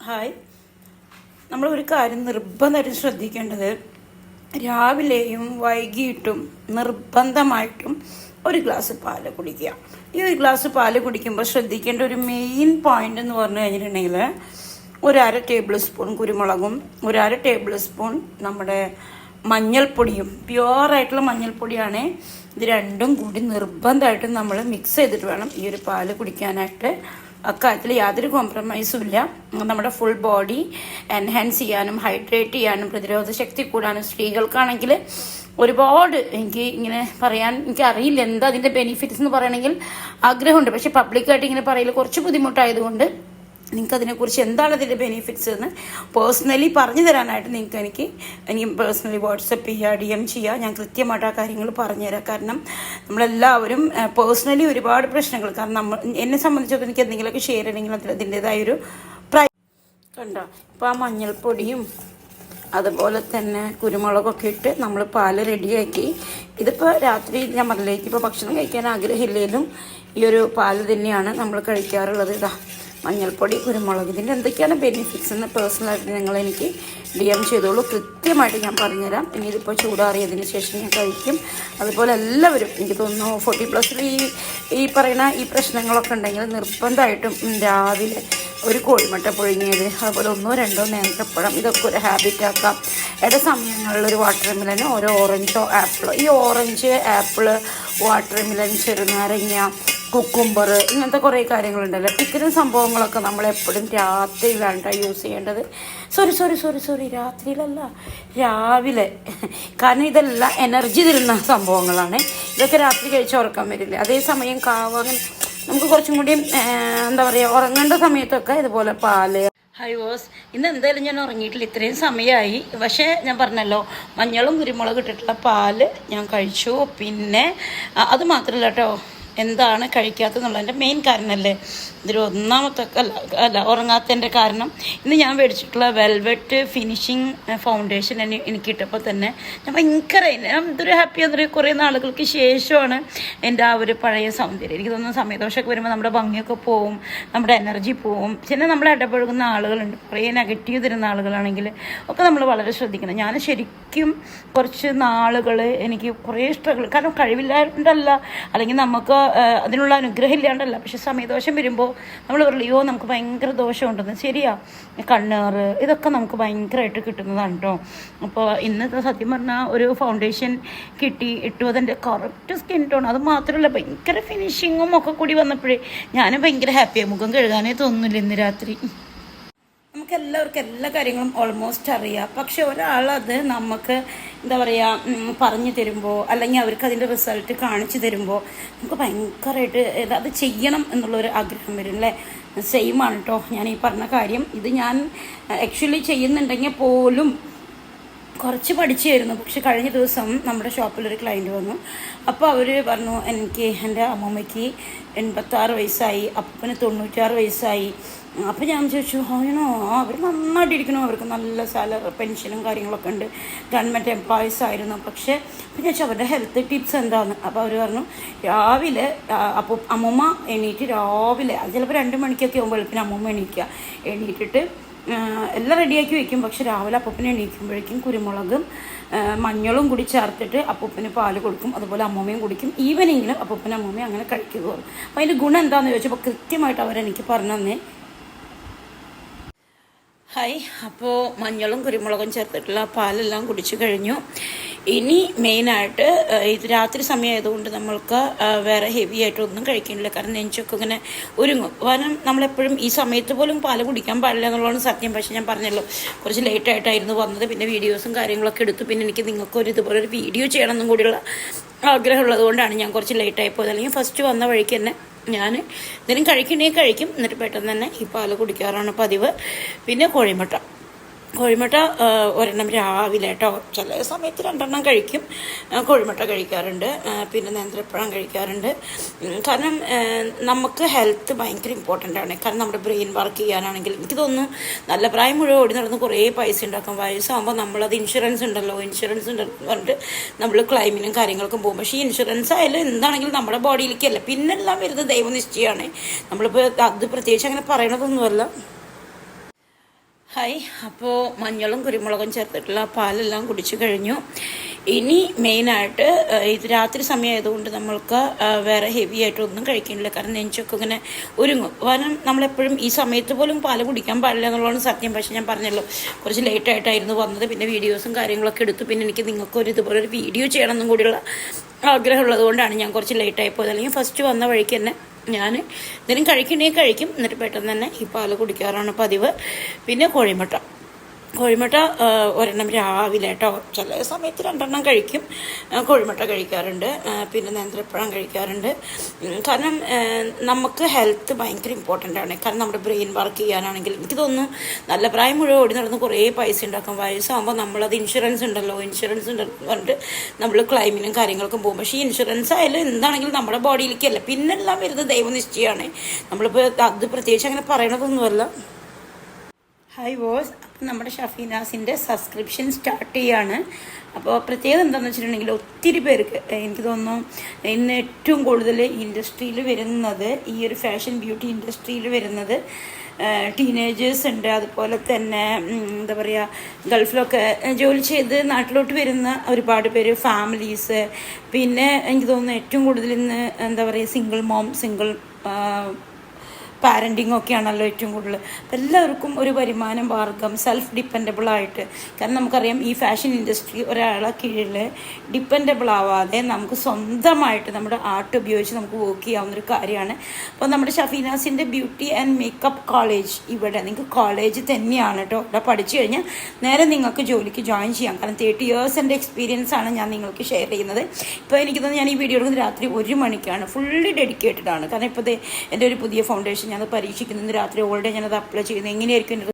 Hi. നമ്മളൊരു കാര്യം നിർബന്ധമായിട്ടും ശ്രദ്ധിക്കേണ്ടത്, രാവിലെയും വൈകിട്ടും നിർബന്ധമായിട്ടും ഒരു ഗ്ലാസ് പാല് കുടിക്കുക. ഈ ഒരു ഗ്ലാസ് പാല് കുടിക്കുമ്പോൾ ശ്രദ്ധിക്കേണ്ട ഒരു മെയിൻ പോയിന്റ് എന്ന് പറഞ്ഞു കഴിഞ്ഞിട്ടുണ്ടെങ്കിൽ, ഒരു അര ടേബിൾ സ്പൂൺ കുരുമുളകും ഒരു അര ടേബിൾ സ്പൂൺ നമ്മുടെ മഞ്ഞൾപ്പൊടിയും, പ്യുവറായിട്ടുള്ള മഞ്ഞൾപ്പൊടിയാണ്. ഇത് രണ്ടും കൂടി നിർബന്ധമായിട്ടും നമ്മൾ മിക്സ് ചെയ്തിട്ട് വേണം ഈ ഒരു പാല് കുടിക്കാനായിട്ട്. അക്കാര്യത്തിൽ യാതൊരു കോംപ്രമൈസും ഇല്ല. നമ്മുടെ ഫുൾ ബോഡി എൻഹാൻസ് ചെയ്യാനും ഹൈഡ്രേറ്റ് ചെയ്യാനും പ്രതിരോധ ശക്തി കൂടാനും സ്ത്രീകൾക്കാണെങ്കിൽ ഒരുപാട്, എനിക്ക് ഇങ്ങനെ പറയാൻ എനിക്കറിയില്ല എന്താ അതിൻ്റെ ബെനിഫിറ്റ്സ് എന്ന് പറയണമെങ്കിൽ ആഗ്രഹമുണ്ട്. പക്ഷെ പബ്ലിക്കായിട്ട് ഇങ്ങനെ പറയൽ കുറച്ച് ബുദ്ധിമുട്ടായതുകൊണ്ട് നിങ്ങൾക്ക് അതിനെക്കുറിച്ച് എന്താണ് അതിൻ്റെ ബെനിഫിറ്റ്സ് എന്ന് പേഴ്സണലി പറഞ്ഞു തരാനായിട്ട് എനിക്ക് പേഴ്സണലി വാട്സപ്പ് ചെയ്യുക, DM ചെയ്യുക. ഞാൻ കൃത്യമായിട്ട് ആ കാര്യങ്ങൾ പറഞ്ഞുതരാം. കാരണം നമ്മളെല്ലാവരും പേഴ്സണലി ഒരുപാട് പ്രശ്നങ്ങൾ, കാരണം എന്നെ സംബന്ധിച്ചിടത്തോളം എനിക്ക് എന്തെങ്കിലുമൊക്കെ ഷെയർ ചെയ്യണമെങ്കിൽ അതിൻ്റെതായൊരു കണ്ടോ. ഇപ്പോൾ ആ മഞ്ഞൾപ്പൊടിയും അതുപോലെ തന്നെ കുരുമുളകൊക്കെ ഇട്ട് നമ്മൾ പാല് റെഡിയാക്കി. ഇതിപ്പോൾ രാത്രി ഞാൻ പറഞ്ഞിലേക്ക്, ഇപ്പോൾ ഭക്ഷണം കഴിക്കാൻ ആഗ്രഹമില്ലെങ്കിലും ഈ ഒരു പാല് തന്നെയാണ് നമ്മൾ കഴിക്കാറുള്ളത്. ഇതാ മഞ്ഞൾപ്പൊടി, കുരുമുളക്, ഇതിൻ്റെ എന്തൊക്കെയാണ് ബെനിഫിറ്റ്സ് എന്ന് പേഴ്സണലായിട്ട് നിങ്ങൾ എനിക്ക് DM ചെയ്തോളൂ. കൃത്യമായിട്ട് ഞാൻ പറഞ്ഞുതരാം. ഇനി ഇതിപ്പോൾ ചൂടാറിയതിന് ശേഷം ഞാൻ കഴിക്കും. അതുപോലെ എല്ലാവരും, എനിക്ക് തോന്നുന്നു 40+ ഈ പറയുന്ന ഈ പ്രശ്നങ്ങളൊക്കെ ഉണ്ടെങ്കിൽ നിർബന്ധമായിട്ടും രാവിലെ ഒരു കോഴിമുട്ട പുഴുങ്ങിയത്, അതുപോലെ 1-2 നേന്ത്രപ്പഴം, ഇതൊക്കെ ഒരു ഹാബിറ്റ് ആക്കാം. ഇട സമയങ്ങളിൽ ഒരു വാട്ടർമെലൻ, ഓരോ ഓറഞ്ചോ ആപ്പിളോ, ഈ ഓറഞ്ച്, ആപ്പിള്, വാട്ടർമെലൻ, ചെറുനാരങ്ങ, കുക്കുംബർ, ഇങ്ങനത്തെ കുറേ കാര്യങ്ങളുണ്ടല്ലോ. ഇത്തരം സംഭവങ്ങളൊക്കെ നമ്മളെപ്പോഴും രാത്രിയിലാണ് യൂസ് ചെയ്യേണ്ടത്. സോറി രാത്രിയിലല്ല, രാവിലെ. കാരണം ഇതെല്ലാം എനർജി തരുന്ന സംഭവങ്ങളാണ്. ഇതൊക്കെ രാത്രി കഴിച്ച് ഉറക്കാൻ വരില്ല. അതേസമയം നമുക്ക് കുറച്ചും കൂടി എന്താ പറയുക, ഉറങ്ങേണ്ട സമയത്തൊക്കെ ഇതുപോലെ പാല്. ഹൈ വോസ്, ഇന്ന് എന്തായാലും ഞാൻ ഉറങ്ങിയിട്ടില്ല, ഇത്രയും സമയമായി. പക്ഷേ ഞാൻ പറഞ്ഞല്ലോ, മഞ്ഞളും കുരുമുളകും ഇട്ടിട്ടുള്ള പാല് ഞാൻ കഴിച്ചു. പിന്നെ അത് മാത്രമല്ല കേട്ടോ, എന്താണ് കഴിക്കാത്തതെന്നുള്ളതിൻ്റെ മെയിൻ കാരണമല്ലേ ഇതൊരു ഒന്നാമത്തെ അല്ല ഉറങ്ങാത്തതിൻ്റെ കാരണം. ഇന്ന് ഞാൻ മേടിച്ചിട്ടുള്ള വെൽവെറ്റ് ഫിനിഷിങ് ഫൗണ്ടേഷൻ എനിക്ക് ഇട്ടപ്പോൾ തന്നെ ഞാൻ ഭയങ്കര ഇതൊരു ഹാപ്പി എന്നൊരു കുറേ നാളുകൾക്ക് ശേഷമാണ് എൻ്റെ ആ ഒരു പഴയ സൗന്ദര്യം. എനിക്ക് തോന്നുന്ന സമയദോഷമൊക്കെ വരുമ്പോൾ നമ്മുടെ ഭംഗിയൊക്കെ പോവും, നമ്മുടെ എനർജി പോവും. പിന്നെ നമ്മൾ ഇടപഴകുന്ന ആളുകളുണ്ട്, കുറേ നെഗറ്റീവ് തരുന്ന ആളുകളാണെങ്കിൽ ഒക്കെ നമ്മൾ വളരെ ശ്രദ്ധിക്കണം. ഞാൻ ശരിക്കും കുറച്ച് നാളുകൾ എനിക്ക് കുറേ സ്ട്രഗിൾ, കാരണം കഴിവില്ലാണ്ടല്ല, അല്ലെങ്കിൽ നമുക്ക് അതിനുള്ള അനുഗ്രഹം ഇല്ലാണ്ടല്ല, പക്ഷെ സമയദോഷം വരുമ്പോൾ നമ്മൾ പറയോ നമുക്ക് ഭയങ്കര ദോഷമുണ്ടെന്ന്. ശരിയാ, കണ്ണേറ് ഇതൊക്കെ നമുക്ക് ഭയങ്കരമായിട്ട് കിട്ടുന്നതാണ് കേട്ടോ. അപ്പോൾ ഇന്നത്തെ സത്യം പറഞ്ഞാൽ ഒരു ഫൗണ്ടേഷൻ ഇട്ടു, അതെൻ്റെ കറക്റ്റ് സ്കിൻ ടോൺ, അത് മാത്രമല്ല ഭയങ്കര ഫിനിഷിങ്ങും ഒക്കെ കൂടി വന്നപ്പോഴേ ഞാനും ഭയങ്കര ഹാപ്പിയായി. മുഖം കഴുകാനേ തോന്നുന്നില്ല ഇന്ന് രാത്രി. നമുക്കെല്ലാവർക്കും എല്ലാ കാര്യങ്ങളും ഓൾമോസ്റ്റ് അറിയാം. പക്ഷെ ഒരാളത് നമുക്ക് എന്താ പറയുക പറഞ്ഞു തരുമ്പോൾ, അല്ലെങ്കിൽ അവർക്ക് അതിൻ്റെ റിസൾട്ട് കാണിച്ചു തരുമ്പോൾ നമുക്ക് ഭയങ്കരമായിട്ട് അത് ചെയ്യണം എന്നുള്ളൊരു ആഗ്രഹം വരും അല്ലേ. സെയിമാണ് കേട്ടോ ഞാൻ ഈ പറഞ്ഞ കാര്യം. ഇത് ഞാൻ ആക്ച്വലി ചെയ്യുന്നുണ്ടെങ്കിൽ പോലും കുറച്ച് പഠിച്ചായിരുന്നു. പക്ഷെ കഴിഞ്ഞ ദിവസം നമ്മുടെ ഷോപ്പിലൊരു ക്ലയൻറ്റ് വന്നു. അപ്പോൾ അവർ പറഞ്ഞു, എൻ്റെ അമ്മൂമ്മയ്ക്ക് 86 വയസ്സായി, അപ്പന് 96 വയസ്സായി. അപ്പോൾ ഞാൻ ചോദിച്ചു, അവർ നന്നായിട്ടിരിക്കണോ, അവർക്ക് നല്ല സാലറി പെൻഷനും കാര്യങ്ങളൊക്കെ ഉണ്ട്, ഗവൺമെൻറ് എംപ്ലോയീസ് ആയിരുന്നു. പക്ഷേ അപ്പോൾ ഞാൻ ചോദിച്ചു അവരുടെ ഹെൽത്ത് ടിപ്സ് എന്താണെന്ന്. അപ്പോൾ അവർ പറഞ്ഞു, രാവിലെ അപ്പോൾ അമ്മൂമ്മ എണീറ്റ് രാവിലെ ചിലപ്പോൾ 2 മണിക്കൊക്കെ ആകുമ്പോൾ വെളുപ്പിന് അമ്മൂമ്മ എണീറ്റിട്ട് എല്ലാം റെഡിയാക്കി വെക്കും. പക്ഷെ രാവിലെ അപ്പൂപ്പന് എണീക്കുമ്പോഴേക്കും കുരുമുളകും മഞ്ഞളും കൂടി ചേർത്തിട്ട് അപ്പൂപ്പന് പാല് കൊടുക്കും. അതുപോലെ അമ്മൂമ്മയും കുടിക്കും. ഈവനിങ്ങിലും അപ്പൂപ്പനും അമ്മൂമ്മയും അങ്ങനെ കഴിക്കുകയുള്ളൂ. അപ്പോൾ അതിൻ്റെ ഗുണം എന്താണെന്ന് ചോദിച്ചപ്പോൾ കൃത്യമായിട്ട് അവരെനിക്ക് പറഞ്ഞു തന്നെ. ഹായ്. അപ്പോൾ മഞ്ഞളും കുരുമുളകും ചേർത്തിട്ടുള്ള പാലെല്ലാം കുടിച്ചു കഴിഞ്ഞു. ഇനി മെയിനായിട്ട് ഇത് രാത്രി സമയമായതുകൊണ്ട് നമ്മൾക്ക് വേറെ ഹെവി ആയിട്ടൊന്നും കഴിക്കുന്നില്ല. കാരണം നെഞ്ചൊക്കെ ഇങ്ങനെ ഒരുങ്ങും. കാരണം നമ്മളെപ്പോഴും ഈ സമയത്ത് പോലും പാല് കുടിക്കാൻ പാടില്ല എന്നുള്ളതാണ് സത്യം. പക്ഷേ ഞാൻ പറഞ്ഞല്ലോ, കുറച്ച് ലേറ്റായിട്ടായിരുന്നു വന്നത്. പിന്നെ വീഡിയോസും കാര്യങ്ങളൊക്കെ എടുത്തു. പിന്നെ എനിക്ക് നിങ്ങൾക്കൊരു ഇതുപോലൊരു വീഡിയോ ചെയ്യണമെന്നും കൂടിയുള്ള ആഗ്രഹമുള്ളത് കൊണ്ടാണ് ഞാൻ കുറച്ച് ലേറ്റായി പോയത്. അല്ലെങ്കിൽ ഫസ്റ്റ് വന്ന വഴിക്ക് തന്നെ ഞാൻ എന്തെങ്കിലും കഴിക്കും. എന്നിട്ട് പെട്ടെന്ന് തന്നെ ഈ പാല് കുടിക്കാറാണ് പതിവ്. പിന്നെ കോഴിമുട്ട ഒരെണ്ണം രാവിലെ കേട്ടോ, ചില സമയത്ത് 2 കഴിക്കും. കോഴിമുട്ട കഴിക്കാറുണ്ട്. പിന്നെ നേന്ത്രപ്പഴം കഴിക്കാറുണ്ട്. കാരണം നമുക്ക് ഹെൽത്ത് ഭയങ്കര ഇമ്പോർട്ടൻ്റ് ആണ്. കാരണം നമ്മുടെ ബ്രെയിൻ വർക്ക് ചെയ്യാനാണെങ്കിൽ എനിക്ക് തോന്നുന്നു നല്ല പ്രായം മുഴുവൻ ഓടി നടന്ന് കുറേ പൈസ ഉണ്ടാക്കും. വയസ്സാകുമ്പോൾ നമ്മളത് ഇൻഷുറൻസ് ഉണ്ടല്ലോ പറഞ്ഞിട്ട് നമ്മൾ ക്ലൈമിനും കാര്യങ്ങൾക്കും പോകും. പക്ഷേ ഈ ഇൻഷുറൻസ് ആയാലും എന്താണെങ്കിലും നമ്മുടെ ബോഡിയിലേക്കല്ല, പിന്നെല്ലാം വരുന്നത് ദൈവനിശ്ചയമാണ്. നമ്മളിപ്പോൾ അത് പ്രത്യേകിച്ച് അങ്ങനെ പറയണതൊന്നുമല്ല. ഹായ്. അപ്പോൾ മഞ്ഞളും കുരുമുളകും ചേർത്തിട്ടുള്ള പാലെല്ലാം കുടിച്ചു കഴിഞ്ഞു. ഇനി മെയിനായിട്ട് ഇത് രാത്രി സമയമായതുകൊണ്ട് നമ്മൾക്ക് വേറെ ഹെവി ആയിട്ടൊന്നും കഴിക്കുന്നില്ല. കാരണം നെഞ്ചൊക്കെ ഇങ്ങനെ ഒരുങ്ങും. കാരണം നമ്മളെപ്പോഴും ഈ സമയത്ത് പോലും പാല് കുടിക്കാൻ പാടില്ല എന്നുള്ളതാണ് സത്യം. പക്ഷേ ഞാൻ പറഞ്ഞല്ലോ, കുറച്ച് ലേറ്റായിട്ടായിരുന്നു വന്നത്. പിന്നെ വീഡിയോസും കാര്യങ്ങളൊക്കെ എടുത്തു. പിന്നെ എനിക്ക് നിങ്ങൾക്കൊരു ഇതുപോലെ ഒരു വീഡിയോ ചെയ്യണമെന്നും കൂടിയുള്ള ആഗ്രഹമുള്ളത് കൊണ്ടാണ് ഞാൻ കുറച്ച് ലേറ്റായി പോയത്. അല്ലെങ്കിൽ ഫസ്റ്റ് വന്ന വഴിക്ക് തന്നെ ഞാൻ എന്തെങ്കിലും കഴിക്കണമെങ്കിൽ കഴിക്കും. എന്നിട്ട് പെട്ടെന്ന് തന്നെ ഈ പാല് കുടിക്കാറാണ് പതിവ്. പിന്നെ കോഴിമുട്ട ഒരെണ്ണം രാവിലെ കേട്ടോ, ചില സമയത്ത് 2 കഴിക്കും. കോഴിമുട്ട കഴിക്കാറുണ്ട്. പിന്നെ നേന്ത്രപ്പഴം കഴിക്കാറുണ്ട്. കാരണം നമുക്ക് ഹെൽത്ത് ഭയങ്കര ഇമ്പോർട്ടൻ്റ് ആണ്. കാരണം നമ്മുടെ ബ്രെയിൻ വർക്ക് ചെയ്യാനാണെങ്കിൽ എനിക്ക് തോന്നുന്നു നല്ല പ്രായം മുഴുവൻ ഓടി നടന്ന് കുറേ പൈസ ഉണ്ടാക്കും. വയസ്സാകുമ്പോൾ നമ്മളത് ഇൻഷുറൻസ് ഉണ്ടല്ലോ പറഞ്ഞിട്ട് നമ്മൾ ക്ലൈമിനും കാര്യങ്ങൾക്കും പോകും. പക്ഷേ ഈ ഇൻഷുറൻസ് ആയാലും എന്താണെങ്കിലും നമ്മുടെ ബോഡിയിലേക്കല്ല, പിന്നെല്ലാം വരുന്നത് ദൈവനിശ്ചയമാണ്. നമ്മളിപ്പോൾ അത് പ്രത്യേകിച്ച് അങ്ങനെ പറയണതൊന്നുമല്ല. Hi boss. അപ്പം നമ്മുടെ ഷഫീനാസിൻ്റെ സബ്സ്ക്രിപ്ഷൻ സ്റ്റാർട്ട് ചെയ്യാണ്. അപ്പോൾ പ്രത്യേകത എന്താണെന്ന് വെച്ചിട്ടുണ്ടെങ്കിൽ ഒത്തിരി പേർക്ക് എനിക്ക് തോന്നുന്നു ഇന്ന് ഏറ്റവും കൂടുതൽ ഇൻഡസ്ട്രിയിൽ വരുന്നത്, ഈ ഒരു ഫാഷൻ ബ്യൂട്ടി ഇൻഡസ്ട്രിയിൽ വരുന്നത് ടീനേജേഴ്സ് ഉണ്ട്. അതുപോലെ തന്നെ എന്താ പറയുക, ഗൾഫിലൊക്കെ ജോലി ചെയ്ത് നാട്ടിലോട്ട് വരുന്ന ഒരുപാട് പേര്, ഫാമിലീസ്. പിന്നെ എനിക്ക് തോന്നുന്നു ഏറ്റവും കൂടുതൽ ഇന്ന് എന്താ പറയുക സിംഗിൾ പാരൻറ്റിങ് ഒക്കെയാണല്ലോ ഏറ്റവും കൂടുതൽ. അപ്പം എല്ലാവർക്കും ഒരു വരുമാന മാർഗം, സെൽഫ് ഡിപ്പെൻഡബിളായിട്ട്. കാരണം നമുക്കറിയാം ഈ ഫാഷൻ ഇൻഡസ്ട്രി ഒരാളെ കീഴിൽ ഡിപ്പെൻഡബിൾ ആവാതെ നമുക്ക് സ്വന്തമായിട്ട് നമ്മുടെ ആർട്ട് ഉപയോഗിച്ച് നമുക്ക് വർക്ക് ചെയ്യാവുന്നൊരു കാര്യമാണ്. അപ്പോൾ നമ്മുടെ ഷഫീനാസിൻ്റെ ബ്യൂട്ടി ആൻഡ് മേക്കപ്പ് കോളേജ് ഇവിടെ നിങ്ങൾക്ക് കോളേജ് തന്നെയാണ് കേട്ടോ. ഇവിടെ പഠിച്ചു കഴിഞ്ഞാൽ നേരെ നിങ്ങൾക്ക് ജോലിക്ക് ജോയിൻ ചെയ്യാം. കാരണം 30 years എൻ്റെ എക്സ്പീരിയൻസ് ആണ് ഞാൻ നിങ്ങൾക്ക് ഷെയർ ചെയ്യുന്നത്. ഇപ്പോൾ എനിക്ക് തോന്നുന്നു ഞാൻ ഈ വീഡിയോ എടുക്കുന്നത് രാത്രി 1 മണിക്കാണ്. ഫുള്ളി ഡെഡിക്കേറ്റഡ് ആണ്. കാരണം ഇപ്പോൾ എൻ്റെ ഒരു പുതിയ ഫൗണ്ടേഷൻ ഞാനത് പരീക്ഷിക്കുന്നത് രാത്രി ഓൾറെഡി ഞാനത് അപ്ലൈ ചെയ്യുന്നത്. എങ്ങനെയായിരിക്കും